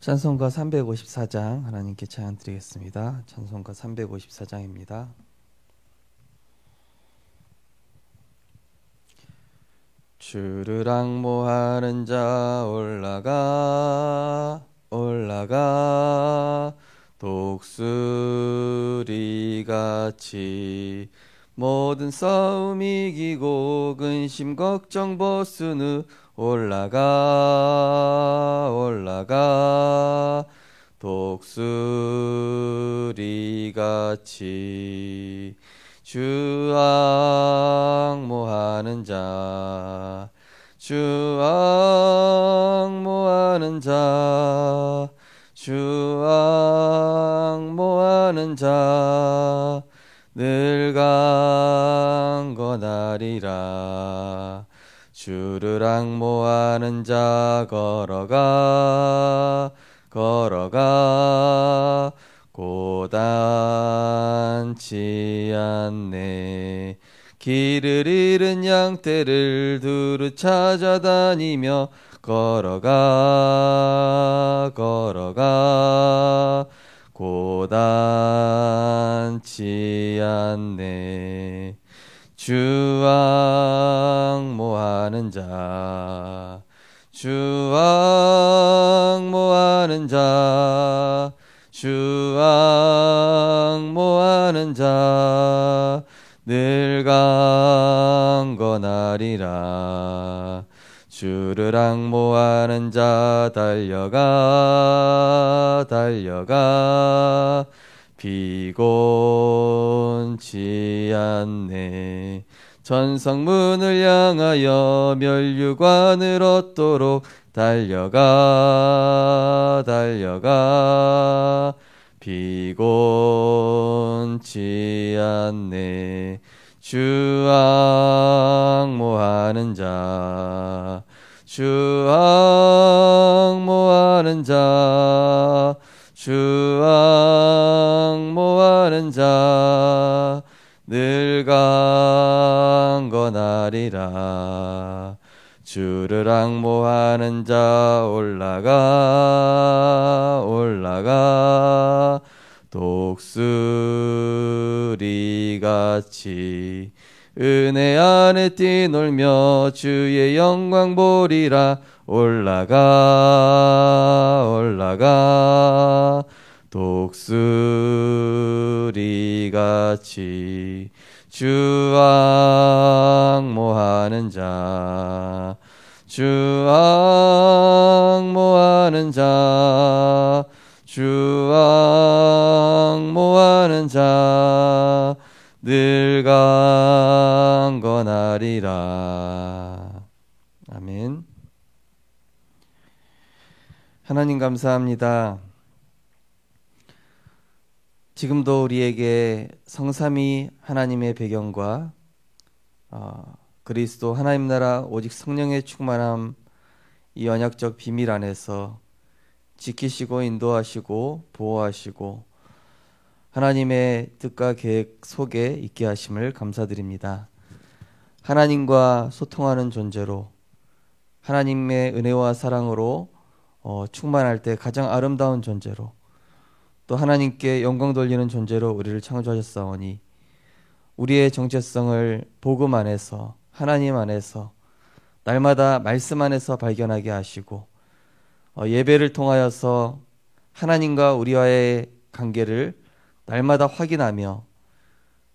찬송가 354장 하나님께 찬양 드리겠습니다. 찬송가 354장입니다. 주를 앙모하는 자 올라가 올라가 독수리같이 모든 싸움 이기고 근심 걱정 벗은 후 올라가 올라가 독수리같이 주 앙모하는 자 주 앙모하는 자 주 앙모하는 자 늘 강건하리라. 주를 앙모하는 자 걸어가 걸어가 고단치 않네. 길을 잃은 양떼를 두루 찾아다니며 걸어가 걸어가 고단치 않네. 주 앙모하는 자 주 앙모하는 자 주 앙모하는 자 늘 강건하리라. 주를 앙모하는 자 달려가 달려가 피곤치 않네. 전성문을 향하여 멸류관을 얻도록 달려가 달려가 피곤치 않네. 주 앙모하는 자 주 앙모하는 자 주 앙모하는 자 늘 강건하리라. 주를 앙모하는 자 올라가 올라가 독수리같이 은혜 안에 뛰놀며 주의 영광 보리라. 올라가 올라가 독수리같이 주 앙모하는 자 주 앙모하는 자 주 앙모하는 자 늘 강건하리라. 아멘. 하나님 감사합니다. 지금도 우리에게 성삼위 하나님의 배경과 그리스도 하나님 나라 오직 성령의 충만함 이 언약적 비밀 안에서 지키시고 인도하시고 보호하시고 하나님의 뜻과 계획 속에 있게 하심을 감사드립니다. 하나님과 소통하는 존재로 하나님의 은혜와 사랑으로 충만할 때 가장 아름다운 존재로 또 하나님께 영광 돌리는 존재로 우리를 창조하셨사오니 우리의 정체성을 복음 안에서 하나님 안에서 날마다 말씀 안에서 발견하게 하시고 예배를 통하여서 하나님과 우리와의 관계를 날마다 확인하며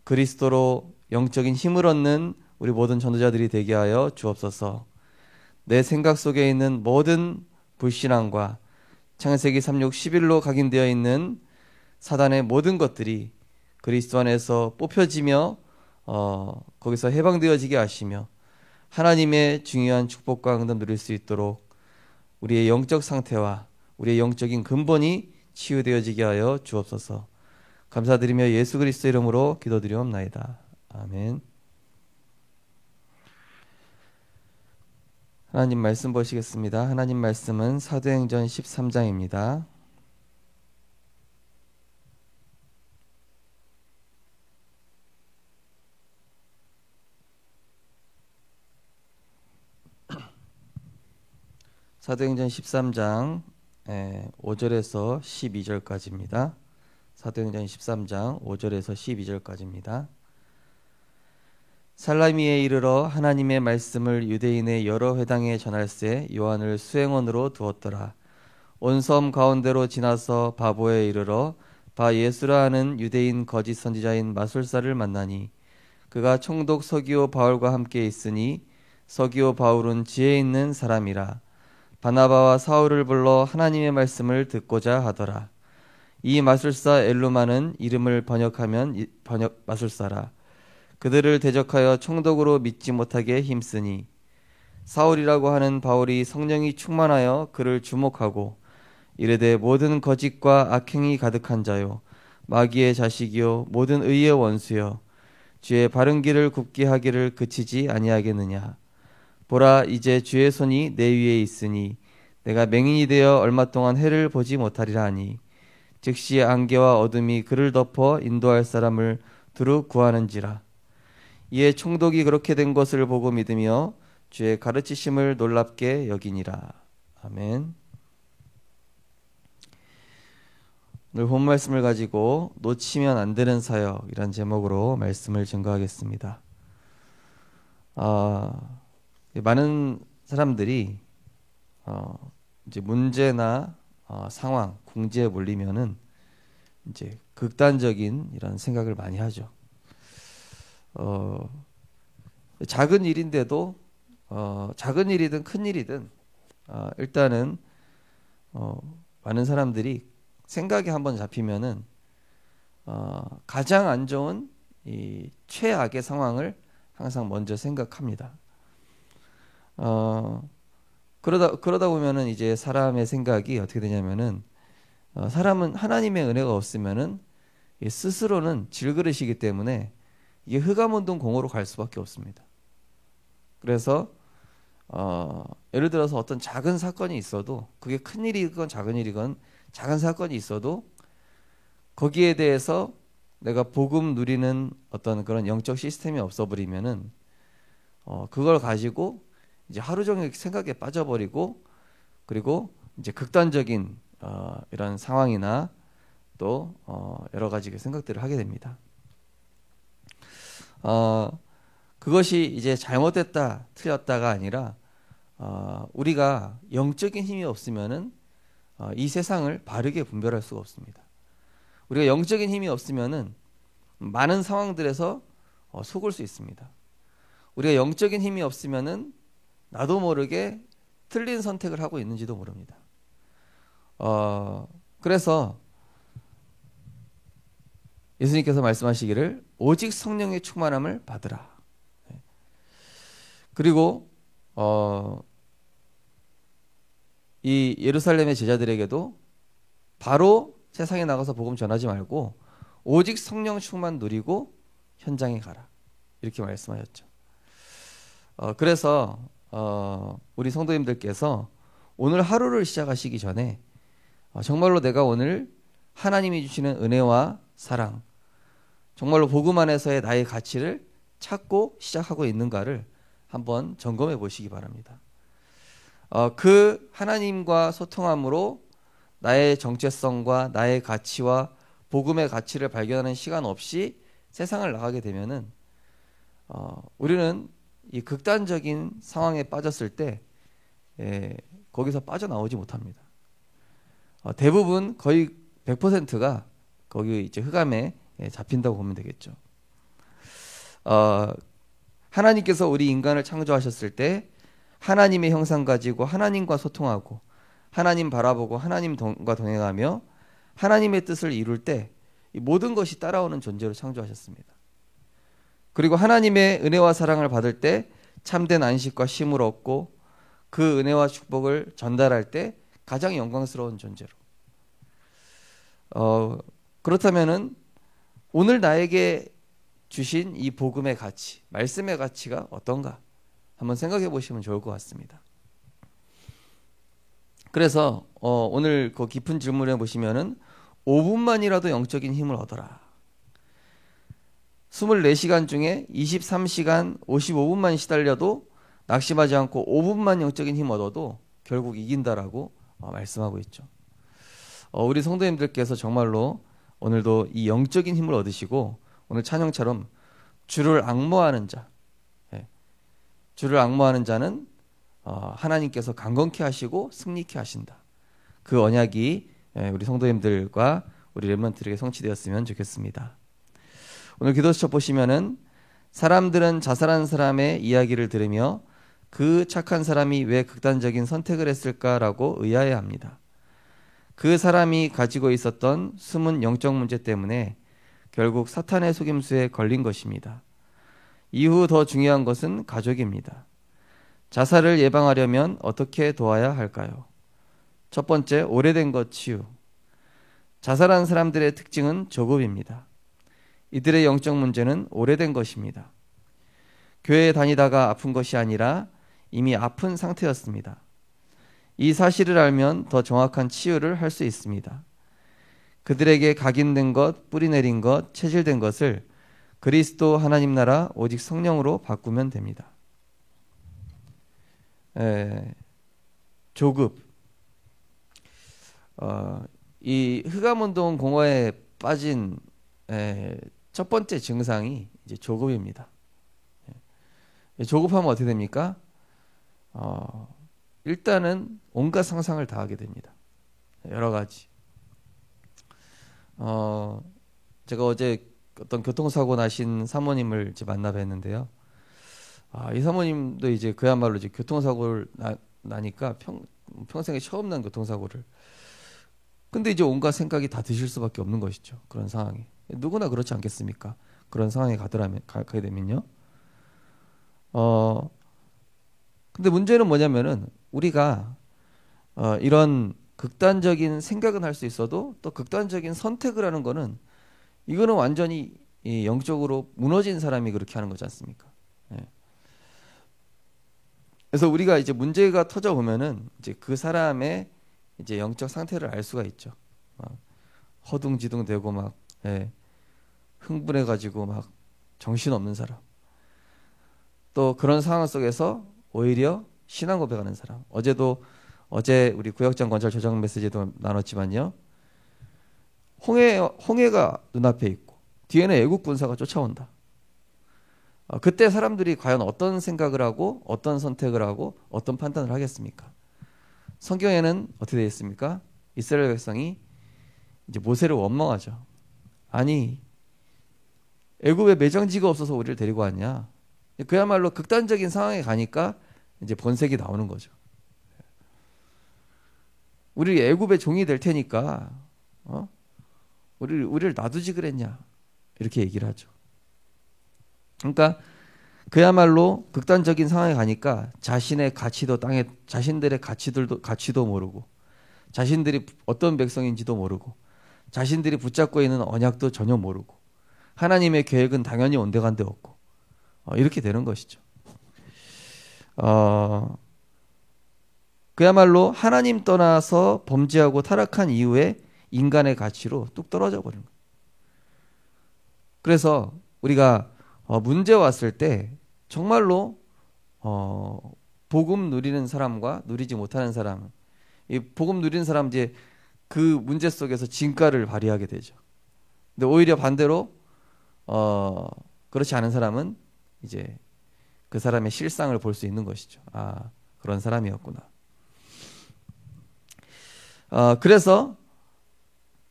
그리스도로 영적인 힘을 얻는 우리 모든 전도자들이 되게 하여 주옵소서. 내 생각 속에 있는 모든 불신앙과 창세기 3, 6, 11로 각인되어 있는 사단의 모든 것들이 그리스도 안에서 뽑혀지며 거기서 해방되어지게 하시며 하나님의 중요한 축복과 응답 누릴 수 있도록 우리의 영적 상태와 우리의 영적인 근본이 치유되어지게 하여 주옵소서. 감사드리며 예수 그리스도 이름으로 기도드리옵나이다. 아멘. 하나님 말씀 보시겠습니다. 하나님 말씀은 사도행전 13장입니다. 사도행전 13장 5절에서 12절까지입니다. 사도행전 13장 5절에서 12절까지입니다. 살라미에 이르러 하나님의 말씀을 유대인의 여러 회당에 전할세 요한을 수행원으로 두었더라. 온 섬 가운데로 지나서 바보에 이르러 바 예수라 하는 유대인 거짓 선지자인 마술사를 만나니 그가 총독 서기오 바울과 함께 있으니 서기오 바울은 지혜 있는 사람이라. 바나바와 사울을 불러 하나님의 말씀을 듣고자 하더라. 이 마술사 엘루마는 이름을 번역하면 번역 마술사라. 그들을 대적하여 총독으로 믿지 못하게 힘쓰니 사울이라고 하는 바울이 성령이 충만하여 그를 주목하고 이르되 모든 거짓과 악행이 가득한 자요 마귀의 자식이요 모든 의의 원수요 주의 바른 길을 굽게 하기를 그치지 아니하겠느냐. 보라 이제 주의 손이 내 위에 있으니 내가 맹인이 되어 얼마 동안 해를 보지 못하리라 하니 즉시 안개와 어둠이 그를 덮어 인도할 사람을 두루 구하는지라. 이에 총독이 그렇게 된 것을 보고 믿으며 주의 가르치심을 놀랍게 여기니라. 아멘. 오늘 본 말씀을 가지고 놓치면 안 되는 사역이란 제목으로 말씀을 증거하겠습니다. 많은 사람들이 이제 문제나 상황, 궁지에 몰리면은 이제 극단적인 이런 생각을 많이 하죠. 작은 일인데도 작은 일이든 큰 일이든 일단은 많은 사람들이 생각이 한번 잡히면은 가장 안 좋은 이 최악의 상황을 항상 먼저 생각합니다. 그러다 보면은 이제 사람의 생각이 어떻게 되냐면은 사람은 하나님의 은혜가 없으면은 스스로는 질그릇이기 때문에 이게 흑암운동 공으로 갈 수밖에 없습니다. 그래서 예를 들어서 어떤 작은 사건이 있어도 그게 큰 일이건 작은 일이건 작은 사건이 있어도 거기에 대해서 내가 복음 누리는 어떤 그런 영적 시스템이 없어버리면은 그걸 가지고 이제 하루 종일 생각에 빠져버리고 그리고 이제 극단적인 이런 상황이나 또 여러 가지 생각들을 하게 됩니다. 그것이 이제 잘못됐다 틀렸다가 아니라 우리가 영적인 힘이 없으면은 이 세상을 바르게 분별할 수가 없습니다. 우리가 영적인 힘이 없으면은 많은 상황들에서 속을 수 있습니다. 우리가 영적인 힘이 없으면은 나도 모르게 틀린 선택을 하고 있는지도 모릅니다. 그래서 예수님께서 말씀하시기를 오직 성령의 충만함을 받으라. 그리고 이 예루살렘의 제자들에게도 바로 세상에 나가서 복음 전하지 말고 오직 성령 충만 누리고 현장에 가라. 이렇게 말씀하셨죠. 그래서 우리 성도님들께서 오늘 하루를 시작하시기 전에 정말로 내가 오늘 하나님이 주시는 은혜와 사랑, 정말로 복음 안에서의 나의 가치를 찾고 시작하고 있는가를 한번 점검해 보시기 바랍니다. 그 하나님과 소통함으로 나의 정체성과 나의 가치와 복음의 가치를 발견하는 시간 없이 세상을 나가게 되면은 우리는 이 극단적인 상황에 빠졌을 때 거기서 빠져나오지 못합니다. 대부분 거의 100%가 거기 이제 흑암에 잡힌다고 보면 되겠죠. 하나님께서 우리 인간을 창조하셨을 때 하나님의 형상 가지고 하나님과 소통하고 하나님 바라보고 하나님과 동행하며 하나님의 뜻을 이룰 때 이 모든 것이 따라오는 존재로 창조하셨습니다. 그리고 하나님의 은혜와 사랑을 받을 때 참된 안식과 쉼을 얻고 그 은혜와 축복을 전달할 때 가장 영광스러운 존재로. 그렇다면은 오늘 나에게 주신 이 복음의 가치, 말씀의 가치가 어떤가 한번 생각해 보시면 좋을 것 같습니다. 그래서 오늘 그 깊은 질문에 보시면은 5분만이라도 영적인 힘을 얻어라. 24시간 중에 23시간 55분만 시달려도 낙심하지 않고 5분만 영적인 힘 얻어도 결국 이긴다라고 말씀하고 있죠. 우리 성도님들께서 정말로 오늘도 이 영적인 힘을 얻으시고 오늘 찬양처럼 주를 앙모하는 자, 예, 주를 앙모하는 자는 하나님께서 강건케 하시고 승리케 하신다. 그 언약이 우리 성도님들과 우리 렘넌트에게 성취되었으면 좋겠습니다. 오늘 기도수첩 보시면은 사람들은 자살한 사람의 이야기를 들으며 그 착한 사람이 왜 극단적인 선택을 했을까라고 의아해합니다. 그 사람이 가지고 있었던 숨은 영적 문제 때문에 결국 사탄의 속임수에 걸린 것입니다. 이후 더 중요한 것은 가족입니다. 자살을 예방하려면 어떻게 도와야 할까요? 첫 번째, 오래된 것 치유. 자살한 사람들의 특징은 조급입니다. 이들의 영적 문제는 오래된 것입니다. 교회에 다니다가 아픈 것이 아니라 이미 아픈 상태였습니다. 이 사실을 알면 더 정확한 치유를 할 수 있습니다. 그들에게 각인된 것, 뿌리내린 것, 체질된 것을 그리스도 하나님 나라 오직 성령으로 바꾸면 됩니다. 조급. 이 흑암운동 공허에 빠진 첫 번째 증상이 이제 조급입니다. 조급하면 어떻게 됩니까? 일단은 온갖 상상을 다 하게 됩니다. 여러 가지. 제가 어제 어떤 교통사고 나신 사모님을 이제 만나 뵀는데요. 이 사모님도 이제 그야말로 이제 교통사고를 나니까 평생에 처음 난 교통사고를. 근데 이제 온갖 생각이 다 드실 수밖에 없는 것이죠. 그런 상황이. 누구나 그렇지 않겠습니까? 그런 상황에 가게 되면요. 근데 문제는 뭐냐면은 우리가 이런 극단적인 생각은 할 수 있어도 또 극단적인 선택을 하는 거는 이거는 완전히 영적으로 무너진 사람이 그렇게 하는 거지 않습니까? 예. 그래서 우리가 이제 문제가 터져 보면은 이제 그 사람의 이제 영적 상태를 알 수가 있죠. 막 허둥지둥 되고 막 흥분해 가지고 막 정신 없는 사람. 또 그런 상황 속에서 오히려 신앙 고백하는 사람. 어제 우리 구역장 건설 조정 메시지도 나눴지만요. 홍해가 눈앞에 있고 뒤에는 애국 군사가 쫓아온다. 그때 사람들이 과연 어떤 생각을 하고 어떤 선택을 하고 어떤 판단을 하겠습니까? 성경에는 어떻게 되어 있습니까? 이스라엘 백성이 이제 모세를 원망하죠. 아니 애굽에 매장지가 없어서 우리를 데리고 왔냐? 그야말로 극단적인 상황에 가니까 이제 번색이 나오는 거죠. 우리 애굽의 종이 될 테니까 우리를 놔두지 그랬냐? 이렇게 얘기를 하죠. 그러니까 그야말로 극단적인 상황에 가니까 자신의 가치도 자신들의 가치도 모르고 자신들이 어떤 백성인지도 모르고 자신들이 붙잡고 있는 언약도 전혀 모르고 하나님의 계획은 당연히 온데간데 없고 이렇게 되는 것이죠. 그야말로 하나님 떠나서 범죄하고 타락한 이후에 인간의 가치로 뚝 떨어져 버린 거예요. 그래서 우리가 문제 왔을 때 정말로 복음 누리는 사람과 누리지 못하는 사람, 이 복음 누리는 사람 이제 그 문제 속에서 진가를 발휘하게 되죠. 근데 오히려 반대로 그렇지 않은 사람은 이제 그 사람의 실상을 볼 수 있는 것이죠. 그런 사람이었구나. 그래서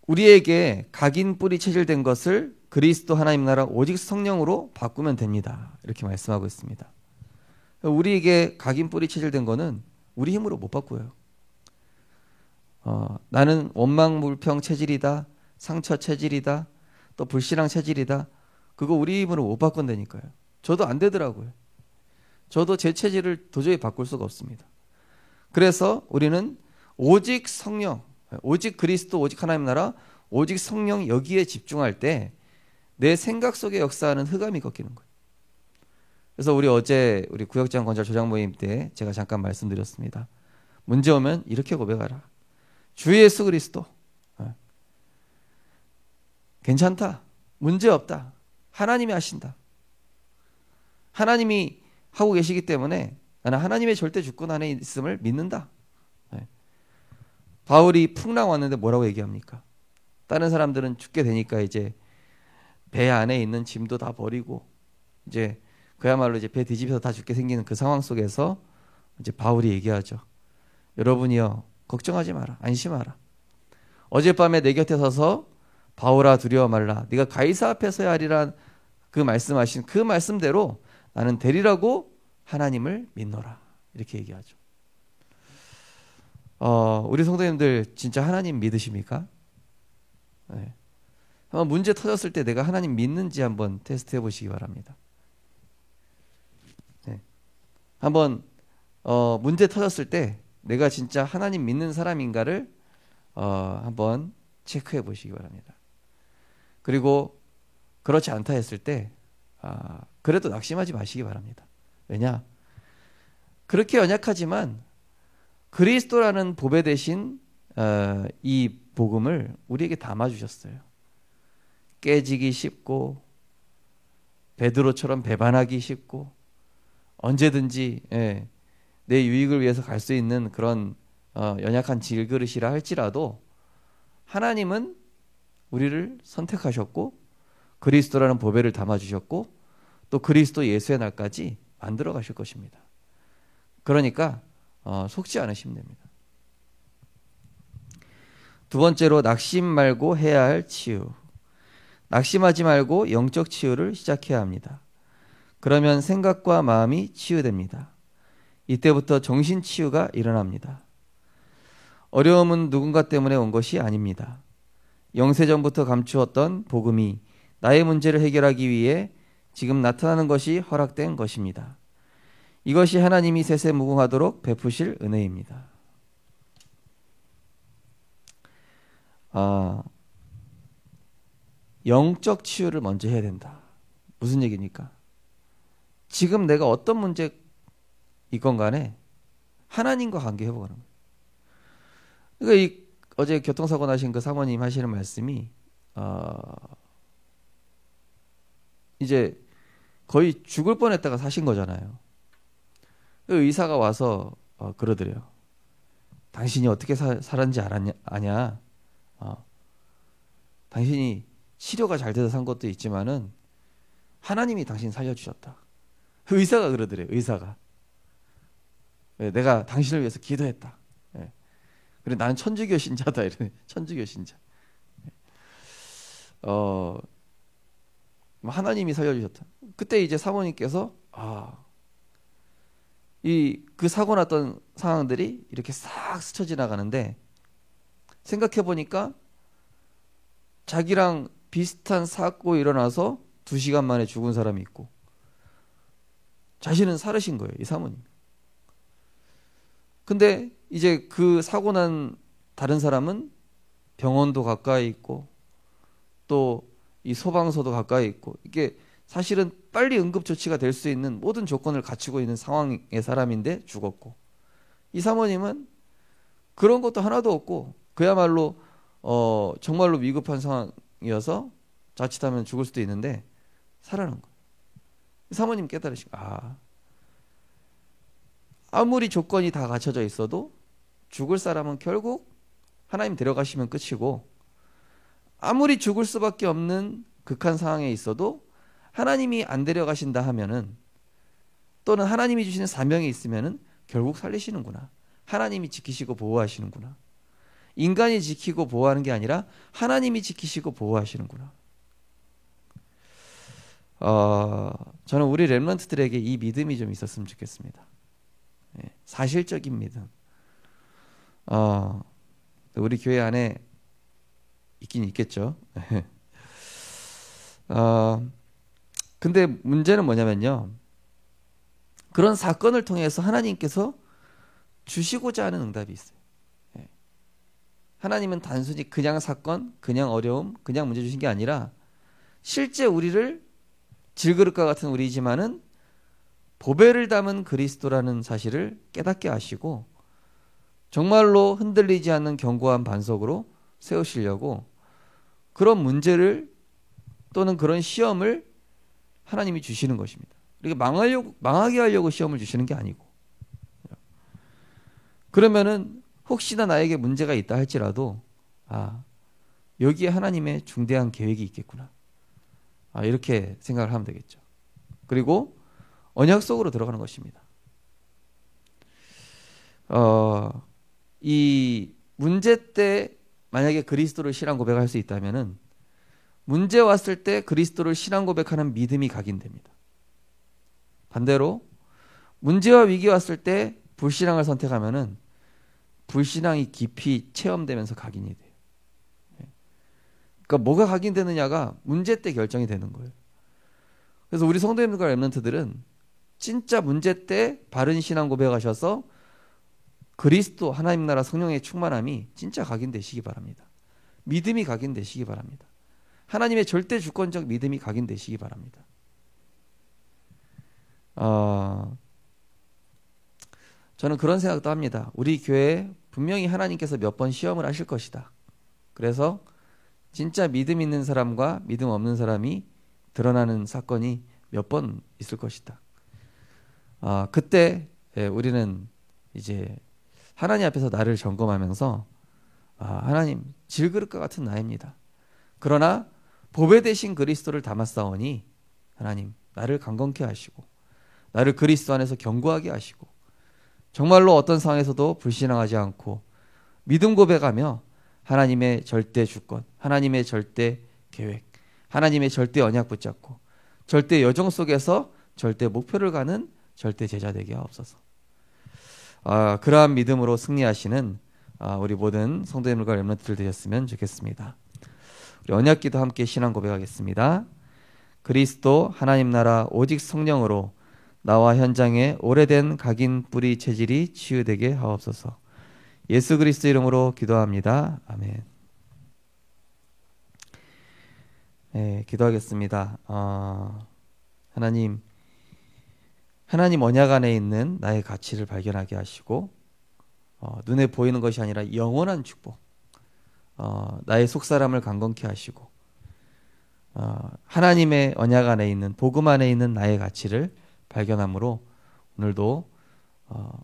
우리에게 각인 뿌리 체질된 것을 그리스도 하나님 나라 오직 성령으로 바꾸면 됩니다. 이렇게 말씀하고 있습니다. 우리에게 각인 뿌리 체질된 거는 우리 힘으로 못 바꾸어요. 나는 원망불평 체질이다, 상처 체질이다, 또 불신앙 체질이다. 그거 우리 힘으로 못 바꾼다니까요. 저도 안 되더라고요. 저도 제 체질을 도저히 바꿀 수가 없습니다. 그래서 우리는 오직 성령, 오직 그리스도, 오직 하나님 나라, 오직 성령 여기에 집중할 때 내 생각 속에 역사하는 흑암이 꺾이는 거예요. 그래서 어제 우리 구역장 건설 조장 모임 때 제가 잠깐 말씀드렸습니다. 문제 오면 이렇게 고백하라. 주 예수 그리스도. 괜찮다. 문제 없다. 하나님이 하신다. 하나님이 하고 계시기 때문에 나는 하나님의 절대 주권 안에 있음을 믿는다. 바울이 풍랑 왔는데 뭐라고 얘기합니까? 다른 사람들은 죽게 되니까 이제 배 안에 있는 짐도 다 버리고 이제 그야말로 이제 배 뒤집혀서 다 죽게 생기는 그 상황 속에서 이제 바울이 얘기하죠. 여러분이요, 걱정하지 마라. 안심하라. 어젯밤에 내 곁에 서서 바울아 두려워 말라. 네가 가이사 앞에 서야 하리란 그 말씀하신 그 말씀대로 나는 되리라고 하나님을 믿노라. 이렇게 얘기하죠. 우리 성도님들 진짜 하나님 믿으십니까? 네. 한번 문제 터졌을 때 내가 하나님 믿는지 한번 테스트 해보시기 바랍니다. 네. 한번 문제 터졌을 때 내가 진짜 하나님 믿는 사람인가를 한번 체크해 보시기 바랍니다. 그리고 그렇지 않다 했을 때 그래도 낙심하지 마시기 바랍니다. 왜냐? 그렇게 연약하지만 그리스도라는 보배 대신 이 복음을 우리에게 담아주셨어요. 깨지기 쉽고 베드로처럼 배반하기 쉽고 언제든지 내 유익을 위해서 갈 수 있는 그런 연약한 질그릇이라 할지라도 하나님은 우리를 선택하셨고 그리스도라는 보배를 담아주셨고 또 그리스도 예수의 날까지 만들어 가실 것입니다. 그러니까 속지 않으시면 됩니다. 두 번째로 낙심 말고 해야 할 치유. 낙심하지 말고 영적 치유를 시작해야 합니다. 그러면 생각과 마음이 치유됩니다. 이때부터 정신 치유가 일어납니다. 어려움은 누군가 때문에 온 것이 아닙니다. 영세전부터 감추었던 복음이 나의 문제를 해결하기 위해 지금 나타나는 것이 허락된 것입니다. 이것이 하나님이 세세무궁하도록 베푸실 은혜입니다. 영적 치유를 먼저 해야 된다. 무슨 얘기입니까? 지금 내가 어떤 문제이건 간에 하나님과 관계 회복하는 거예요. 그러니까 어제 교통사고 나신 그 사모님 하시는 말씀이 이제 거의 죽을 뻔했다가 사신 거잖아요. 그 의사가 와서 그러더래요. 당신이 어떻게 살았는지 아냐? 당신이 치료가 잘 돼서 산 것도 있지만은 하나님이 당신 살려주셨다. 그 의사가 그러더래요. 의사가. 내가 당신을 위해서 기도했다. 그래 나는 천주교 신자다. 이런 천주교 신자. 하나님이 살려주셨다. 그때 이제 사모님께서 그 사고 났던 상황들이 이렇게 싹 스쳐 지나가는데 생각해 보니까 자기랑 비슷한 사고 일어나서 2시간 만에 죽은 사람이 있고 자신은 살으신 거예요. 이 사모님. 근데 이제 그 사고 난 다른 사람은 병원도 가까이 있고 또 이 소방서도 가까이 있고 이게 사실은 빨리 응급조치가 될 수 있는 모든 조건을 갖추고 있는 상황의 사람인데 죽었고 이 사모님은 그런 것도 하나도 없고 그야말로 정말로 위급한 상황이어서 자칫하면 죽을 수도 있는데 살아난 거예요. 사모님 깨달으시고 아무리 조건이 다 갖춰져 있어도 죽을 사람은 결국 하나님 데려가시면 끝이고 아무리 죽을 수밖에 없는 극한 상황에 있어도 하나님이 안 데려가신다 하면은 또는 하나님이 주시는 사명이 있으면은 결국 살리시는구나. 하나님이 지키시고 보호하시는구나. 인간이 지키고 보호하는 게 아니라 하나님이 지키시고 보호하시는구나. 저는 우리 렘넌트들에게 이 믿음이 좀 있었으면 좋겠습니다. 사실적인 믿음. 우리 교회 안에 있긴 있겠죠. 근데 문제는 뭐냐면요. 그런 사건을 통해서 하나님께서 주시고자 하는 응답이 있어요. 하나님은 단순히 그냥 사건, 그냥 어려움, 그냥 문제 주신 게 아니라 실제 우리를 질그릇과 같은 우리지만은 보배를 담은 그리스도라는 사실을 깨닫게 하시고 정말로 흔들리지 않는 견고한 반석으로 세우시려고 그런 문제를 또는 그런 시험을 하나님이 주시는 것입니다. 그러니까 망하게 하려고 시험을 주시는 게 아니고 그러면은 혹시나 나에게 문제가 있다 할지라도 여기에 하나님의 중대한 계획이 있겠구나. 이렇게 생각을 하면 되겠죠. 그리고 언약 속으로 들어가는 것입니다. 이 문제 때 만약에 그리스도를 신앙 고백할 수 있다면은 문제 왔을 때 그리스도를 신앙 고백하는 믿음이 각인됩니다. 반대로 문제와 위기 왔을 때 불신앙을 선택하면은 불신앙이 깊이 체험되면서 각인이 돼요. 그러니까 뭐가 각인되느냐가 문제 때 결정이 되는 거예요. 그래서 우리 성도님들과 렘넌트들은 진짜 문제 때 바른 신앙 고백하셔서 그리스도 하나님 나라 성령의 충만함이 진짜 각인되시기 바랍니다. 믿음이 각인되시기 바랍니다. 하나님의 절대 주권적 믿음이 각인되시기 바랍니다. 저는 그런 생각도 합니다. 우리 교회에 분명히 하나님께서 몇 번 시험을 하실 것이다. 그래서 진짜 믿음 있는 사람과 믿음 없는 사람이 드러나는 사건이 몇 번 있을 것이다. 그때 우리는 이제 하나님 앞에서 나를 점검하면서 하나님 질그릇과 같은 나입니다. 그러나 보배 되신 그리스도를 담았사오니 하나님 나를 강건케 하시고 나를 그리스도 안에서 견고하게 하시고 정말로 어떤 상황에서도 불신앙하지 않고 믿음 고백하며 하나님의 절대 주권, 하나님의 절대 계획, 하나님의 절대 언약 붙잡고 절대 여정 속에서 절대 목표를 가는 절대 제자 되게 하옵소서. 그러한 믿음으로 승리하시는 우리 모든 성도님들과 렘넌트들 되셨으면 좋겠습니다. 우리 언약기도 함께 신앙 고백하겠습니다. 그리스도 하나님 나라 오직 성령으로 나와 현장에 오래된 각인 뿌리 체질이 치유되게 하옵소서. 예수 그리스도 이름으로 기도합니다. 아멘. 네, 기도하겠습니다. 하나님 언약 안에 있는 나의 가치를 발견하게 하시고 눈에 보이는 것이 아니라 영원한 축복, 나의 속사람을 강건케 하시고 하나님의 언약 안에 있는 복음 안에 있는 나의 가치를 발견함으로 오늘도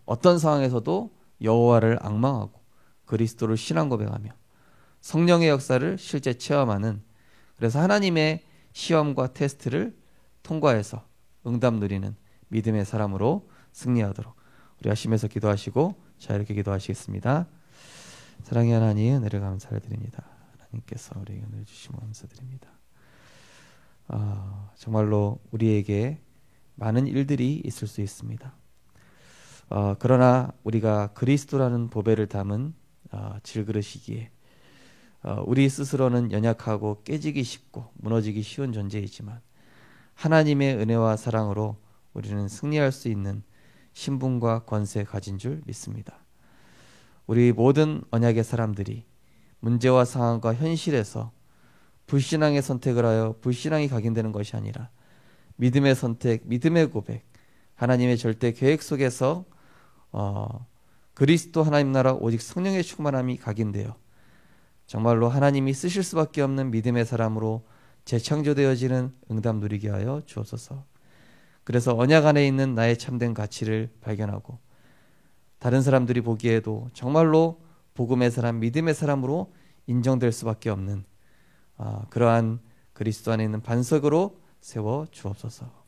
어떤 상황에서도 여호와를 앙망하고 그리스도를 신앙 고백하며 성령의 역사를 실제 체험하는, 그래서 하나님의 시험과 테스트를 통과해서 응답 누리는 믿음의 사람으로 승리하도록 우리 하시면서 기도하시고 자 이렇게 기도하시겠습니다. 사랑의 하나님 은혜를 감사를 드립니다. 하나님께서 우리에게 은혜를 주시면 감사드립니다. 정말로 우리에게 많은 일들이 있을 수 있습니다. 그러나 우리가 그리스도라는 보배를 담은 질그릇이기에 우리 스스로는 연약하고 깨지기 쉽고 무너지기 쉬운 존재이지만 하나님의 은혜와 사랑으로 우리는 승리할 수 있는 신분과 권세 가진 줄 믿습니다. 우리 모든 언약의 사람들이 문제와 상황과 현실에서 불신앙의 선택을 하여 불신앙이 각인되는 것이 아니라 믿음의 선택, 믿음의 고백, 하나님의 절대 계획 속에서 그리스도 하나님 나라 오직 성령의 충만함이 각인되어 정말로 하나님이 쓰실 수밖에 없는 믿음의 사람으로 재창조되어지는 응답 누리게 하여 주옵소서. 그래서 언약 안에 있는 나의 참된 가치를 발견하고 다른 사람들이 보기에도 정말로 복음의 사람, 믿음의 사람으로 인정될 수밖에 없는 그러한 그리스도 안에 있는 반석으로 세워 주옵소서.